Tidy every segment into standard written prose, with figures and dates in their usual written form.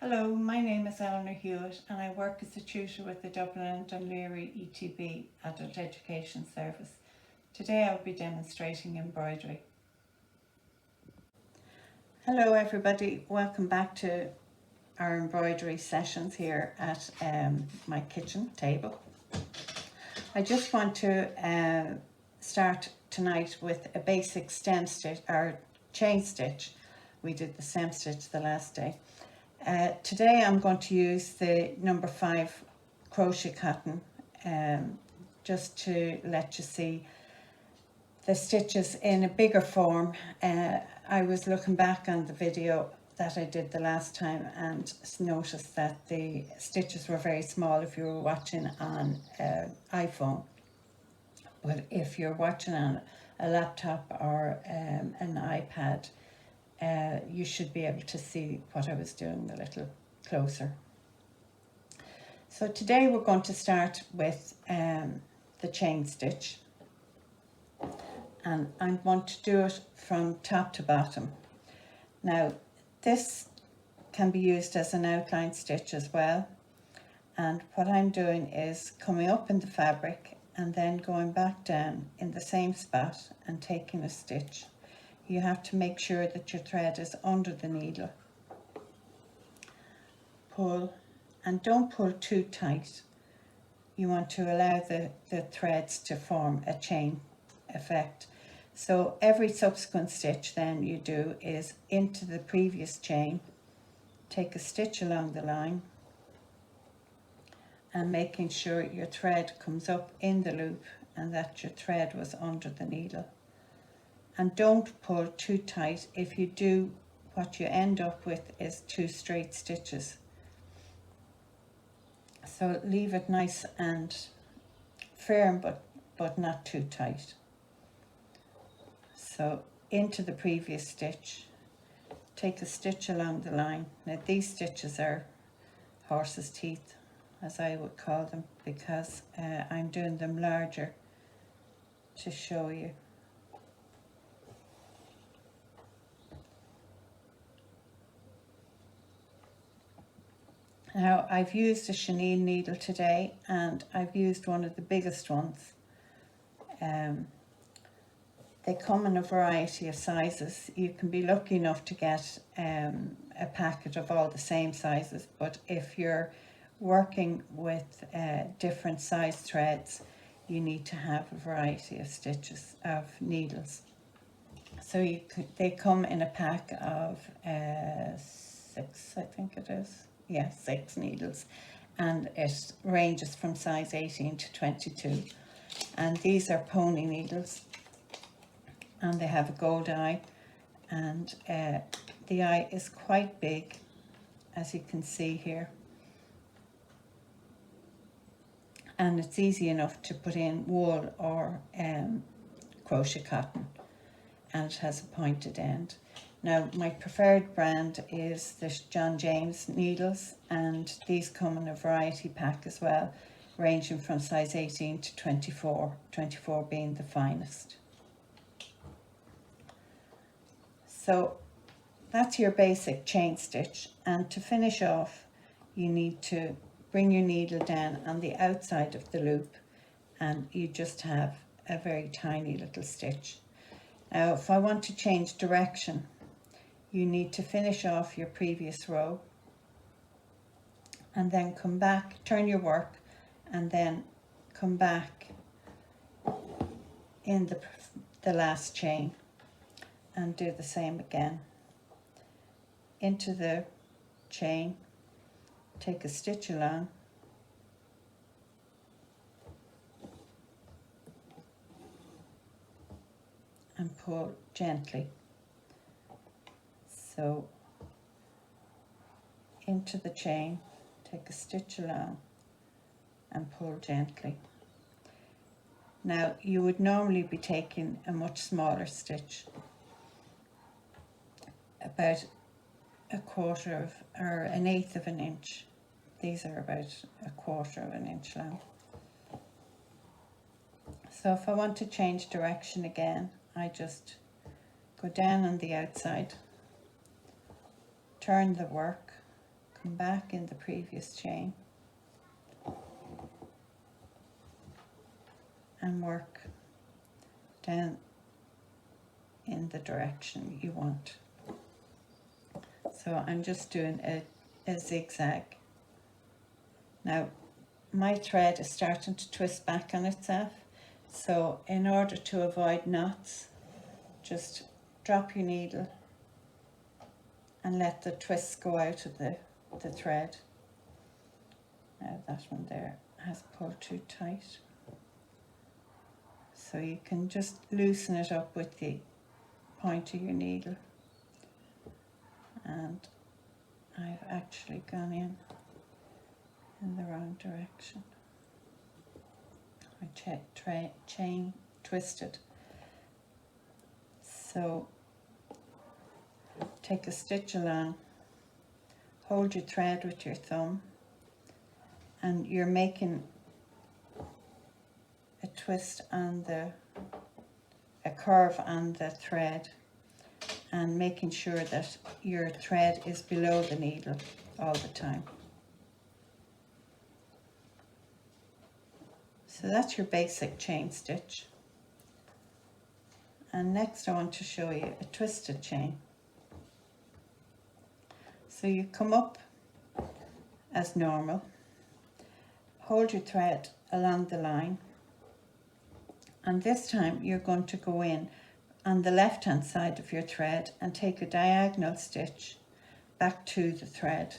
Hello, my name is Eleanor Hewitt and I work as a tutor with the Dublin and DDLETB Adult Education Service. Today I'll be demonstrating embroidery. Hello everybody, welcome back to our embroidery sessions here at my kitchen table. I just want to start tonight with a basic stem stitch or chain stitch. We did the stem stitch the last day. Today I'm going to use the number 5 crochet cotton just to let you see the stitches in a bigger form. I was looking back on the video that I did the last time and noticed that the stitches were very small if you were watching on iPhone, but if you're watching on a laptop or an iPad, you should be able to see what I was doing a little closer. So today we're going to start with the chain stitch, and I'm going to do it from top to bottom. Now this can be used as an outline stitch as well, and what I'm doing is coming up in the fabric and then going back down in the same spot and taking a stitch. You have to make sure that your thread is under the needle. Pull, and don't pull too tight. You want to allow the threads to form a chain effect. So every subsequent stitch then you do is into the previous chain, take a stitch along the line and making sure your thread comes up in the loop and that your thread was under the needle. And don't pull too tight. If you do, what you end up with is 2 straight stitches. So leave it nice and firm, but not too tight. So into the previous stitch, take a stitch along the line. Now these stitches are horse's teeth, as I would call them, because I'm doing them larger to show you. Now I've used a chenille needle today and I've used one of the biggest ones. They come in a variety of sizes. You can be lucky enough to get a packet of all the same sizes, but if you're working with different size threads, you need to have a variety of stitches, of needles. So they come in a pack of 6, I think it is. Yeah, 6 needles, and it ranges from size 18 to 22, and these are pony needles and they have a gold eye, and the eye is quite big, as you can see here, and it's easy enough to put in wool or crochet cotton, and it has a pointed end. Now my preferred brand is the John James needles, and these come in a variety pack as well, ranging from size 18 to 24, 24 being the finest. So that's your basic chain stitch, and to finish off you need to bring your needle down on the outside of the loop and you just have a very tiny little stitch. Now if I want to change direction, you need to finish off your previous row and then come back, turn your work, and then come back in the last chain and do the same again. Into the chain, take a stitch along, and pull gently. So into the chain, take a stitch along and pull gently. Now you would normally be taking a much smaller stitch, about 1/4 or 1/8 of an inch. These are about 1/4 of an inch long. So if I want to change direction again, I just go down on the outside, turn the work, come back in the previous chain and work down in the direction you want. So I'm just doing a zigzag. Now my thread is starting to twist back on itself, so in order to avoid knots, just drop your needle and let the twists go out of the thread. Now that one there has pulled too tight, so you can just loosen it up with the point of your needle. And I've actually gone in the wrong direction. My chain twisted. So take a stitch along, hold your thread with your thumb, and you're making a twist on a curve on the thread, and making sure that your thread is below the needle all the time. So that's your basic chain stitch. And next I want to show you a twisted chain. So you come up as normal, hold your thread along the line, and this time you're going to go in on the left hand side of your thread and take a diagonal stitch back to the thread,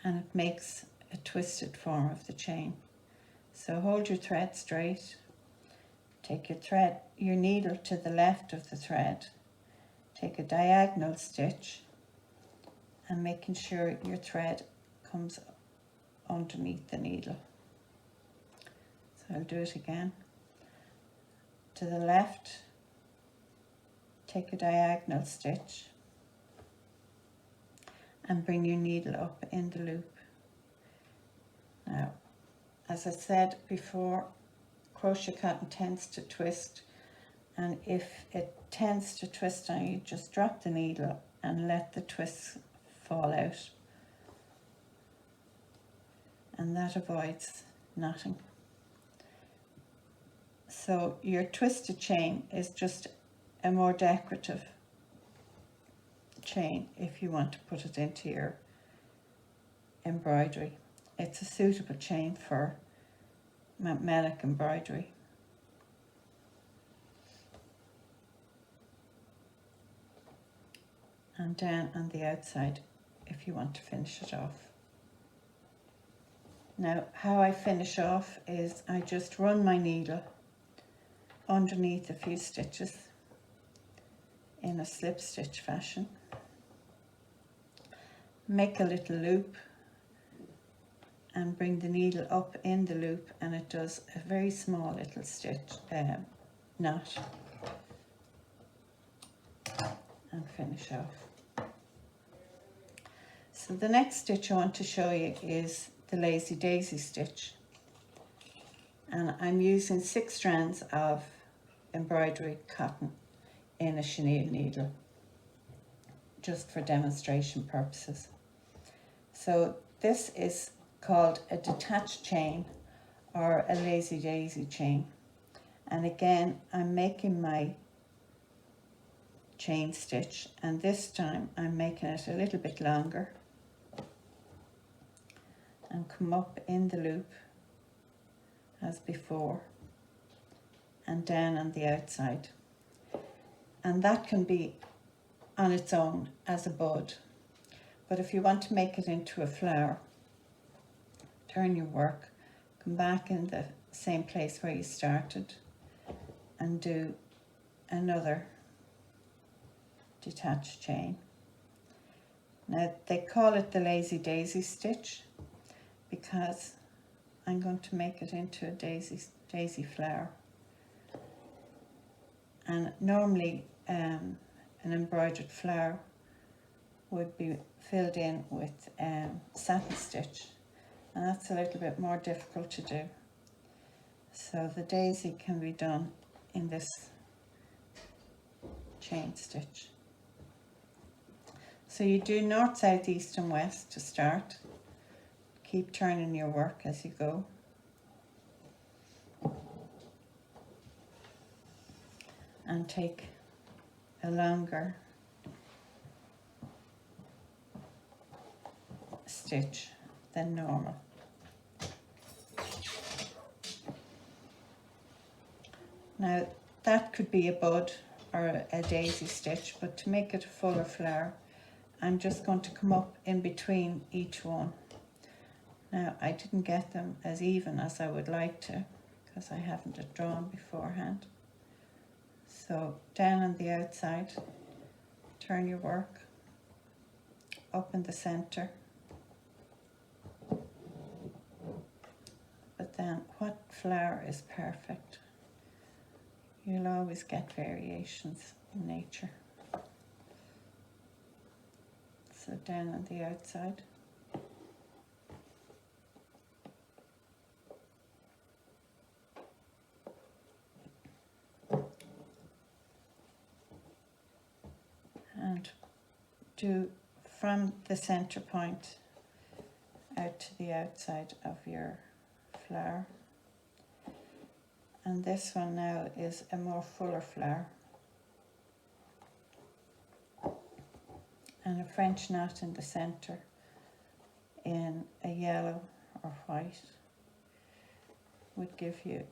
and it makes a twisted form of the chain. So hold your thread straight, take your needle to the left of the thread, take a diagonal stitch, and making sure your thread comes underneath the needle. So I'll do it again. To the left, take a diagonal stitch and bring your needle up in the loop. Now, as I said before, crochet cotton tends to twist, and if it tends to twist on you, just drop the needle and let the twists fall out, and that avoids knotting. So your twisted chain is just a more decorative chain if you want to put it into your embroidery. It's a suitable chain for metallic embroidery. And down on the outside if you want to finish it off. Now how I finish off is I just run my needle underneath a few stitches in a slip stitch fashion, make a little loop and bring the needle up in the loop, and it does a very small little stitch knot, and finish off. So the next stitch I want to show you is the lazy daisy stitch, and I'm using 6 strands of embroidery cotton in a chenille needle just for demonstration purposes. So this is called a detached chain or a lazy daisy chain, and again I'm making my chain stitch, and this time I'm making it a little bit longer and come up in the loop as before and down on the outside, and that can be on its own as a bud, but if you want to make it into a flower, turn your work, come back in the same place where you started and do another detached chain. Now they call it the lazy daisy stitch because I'm going to make it into a daisy flower, and normally an embroidered flower would be filled in with satin stitch, and that's a little bit more difficult to do. So the daisy can be done in this chain stitch. So you do north, south, east and west to start. Keep turning your work as you go. And take a longer stitch than normal. Now that could be a bud or a daisy stitch, but to make it a fuller flower, I'm just going to come up in between each one. Now I didn't get them as even as I would like to because I haven't it drawn beforehand. So down on the outside, turn your work, up in the center. But then what flower is perfect? You'll always get variations in nature. So down on the outside. And do from the center point out to the outside of your flower. And this one now is a more fuller flower. And a French knot in the center in a yellow or white would give you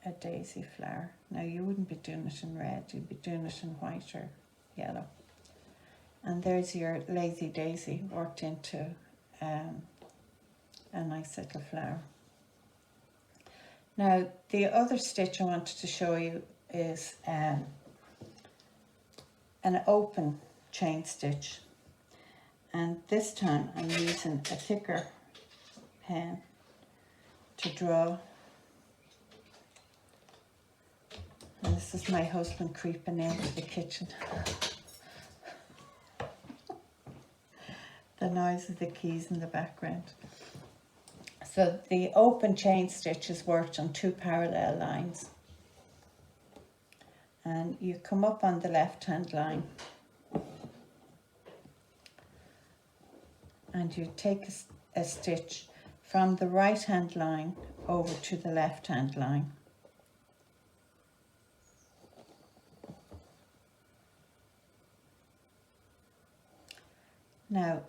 a daisy flower. Now you wouldn't be doing it in red, you'd be doing it in white or yellow. And there's your lazy daisy worked into a nice little flower. Now the other stitch I wanted to show you is an open chain stitch, and this time I'm using a thicker pen to draw. And this is my husband creeping into the kitchen. The noise of the keys in the background. So the open chain stitch is worked on 2 parallel lines, and you come up on the left hand line and you take a stitch from the right hand line over to the left hand line. Now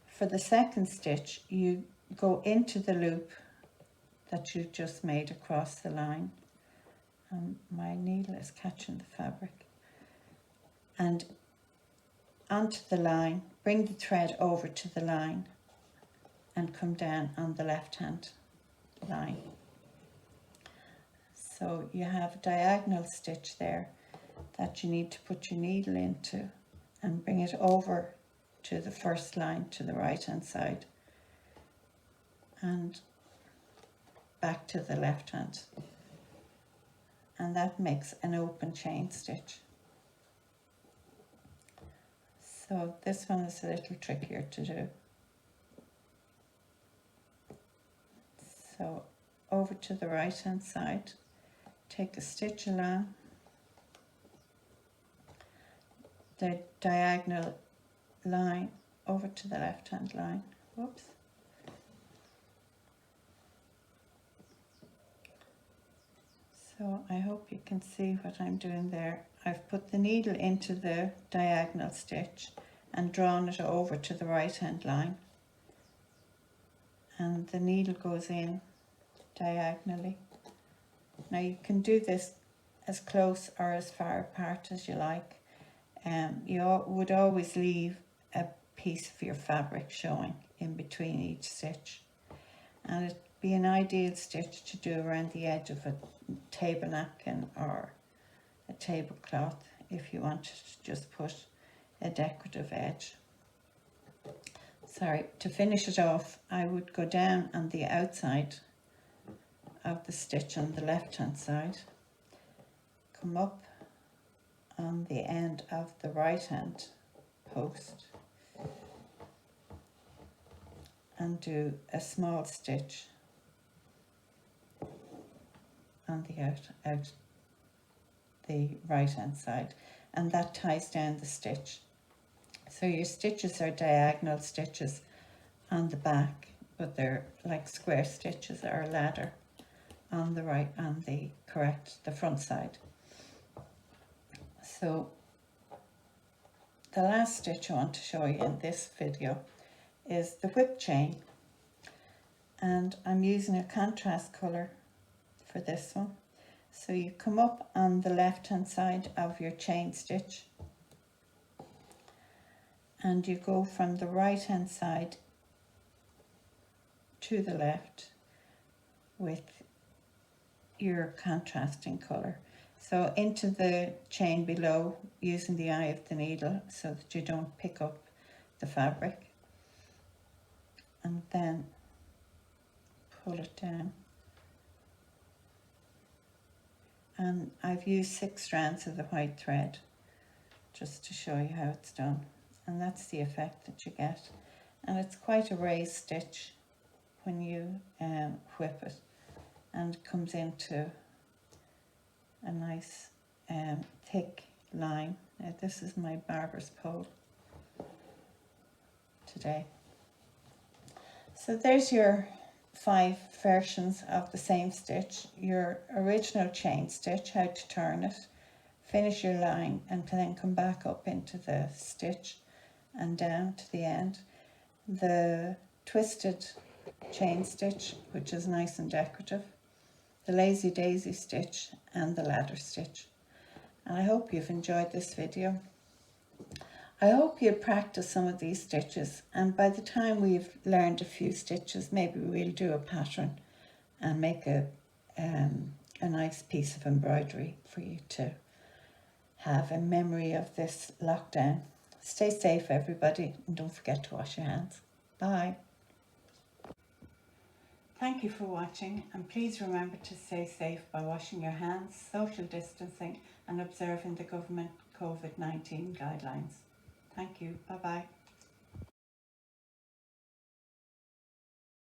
for the second stitch you go into the loop that you've just made across the line. My needle is catching the fabric. And onto the line, bring the thread over to the line and come down on the left hand line. So you have a diagonal stitch there that you need to put your needle into and bring it over to the first line to the right hand side and back to the left hand, and that makes an open chain stitch. So this one is a little trickier to do. So over to the right hand side, take a stitch along the diagonal line over to the left hand line. Whoops. So I hope you can see what I'm doing there. I've put the needle into the diagonal stitch and drawn it over to the right hand line, and the needle goes in diagonally. Now you can do this as close or as far apart as you like. You would always leave a piece of your fabric showing in between each stitch, and it'd be an ideal stitch to do around the edge of a table napkin or a tablecloth if you wanted to just put a decorative edge. Sorry, to finish it off, I would go down on the outside of the stitch on the left hand side, come up on the end of the right hand post and do a small stitch on the out the right hand side, and that ties down the stitch. So your stitches are diagonal stitches on the back, but they're like square stitches or a ladder on the right, on the front side. So the last stitch I want to show you in this video is the whip chain, and I'm using a contrast colour for this one. So you come up on the left hand side of your chain stitch and you go from the right hand side to the left with your contrasting colour. So into the chain below, using the eye of the needle so that you don't pick up the fabric, and then pull it down. And I've used 6 strands of the white thread just to show you how it's done, and that's the effect that you get. And it's quite a raised stitch when you whip it, and it comes into a nice thick line. Now this is my barber's pole today. So there's your 5 versions of the same stitch. Your original chain stitch, how to turn it, finish your line, and then come back up into the stitch and down to the end. The twisted chain stitch, which is nice and decorative, the lazy daisy stitch, and the ladder stitch. And I hope you've enjoyed this video. I hope you practice some of these stitches, and by the time we've learned a few stitches, maybe we'll do a pattern and make a nice piece of embroidery for you to have in memory of this lockdown. Stay safe, everybody, and don't forget to wash your hands. Bye. Thank you for watching, and please remember to stay safe by washing your hands, social distancing, and observing the government COVID-19 guidelines. Thank you. Bye-bye.